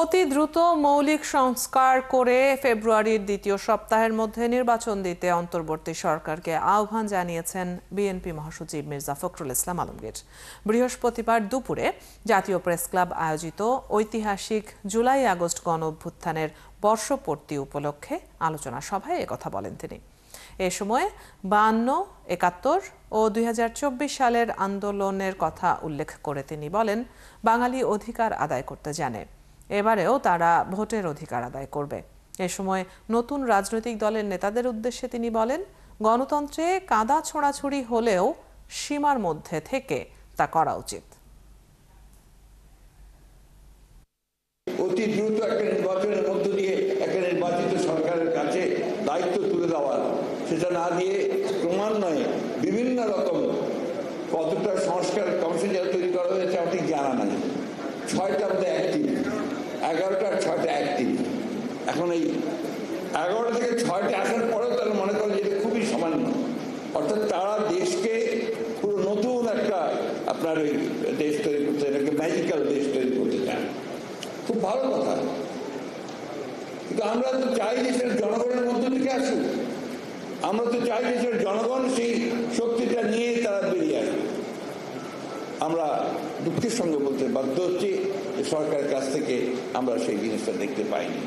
অতি দ্রুত মৌলিক সংস্কার করে ফেব্রুয়ারির দ্বিতীয় সপ্তাহের মধ্যে নির্বাচন দিতে অন্তর্বর্তী সরকারকে আহ্বান জানিয়েছেন বিএনপি মহাসচিব মির্জা ফখরুল ইসলাম আলমগীর। বৃহস্পতিবার দুপুরে জাতীয় প্রেস ক্লাব আয়োজিত ঐতিহাসিক জুলাই আগস্ট গণঅভ্যুত্থানের বর্ষপূর্তি উপলক্ষে আলোচনা সভায় একথা বলেন তিনি। এ সময় 52, 71 ও 2024 সালের আন্দোলনের কথা উল্লেখ করে তিনি বলেন, বাঙালি অধিকার আদায় করতে জানে, এবারেও তারা ভোটের অধিকার আদায় করবে। এ সময় নতুন রাজনৈতিক দলের নেতাদের উদ্দেশ্যে তিনি বলেন, গণতন্ত্রে কাদা ছোঁড়াছুড়ি হলেও সীমার মধ্যে থেকে তা করা উচিত। অতি দ্রুত একটা নির্বাচনের মধ্য দিয়ে একটা নির্বাচিত সরকারের কাছে দায়িত্ব তুলে দেওয়া, সেটা না দিয়ে ক্রমান্বয়ে বিভিন্ন রকম কতটা সংস্কার কমিশন তৈরি করা হয়েছে আমার ঠিক জানা নাই। 6টা মধ্যে অ্যাক্টিভ, 11টা আর 6টা অ্যাক্টিভ। এখন এই 11টা থেকে 6টা আসার পরেও তারা মনে করে যে এটা খুবই সামান্য, অর্থাৎ তারা দেশকে পুরো নতুন একটা আপনার ওই দেশ তৈরি করতে, এটাকে ম্যাজিক্যাল দেশ তৈরি করতে চান। খুব ভালো কথা, কিন্তু আমরা তো চাই দেশের জনগণের মধ্য থেকে আসুক। আমরা তো চাই দেশের জনগণ সেই শক্তিটা নিয়ে তারা বেরিয়ে আসবে। আমরা দুঃখের সঙ্গে বলতে বাধ্য হচ্ছি যে সরকারের কাছ থেকে আমরা সেই জিনিসটা দেখতে পাইনি।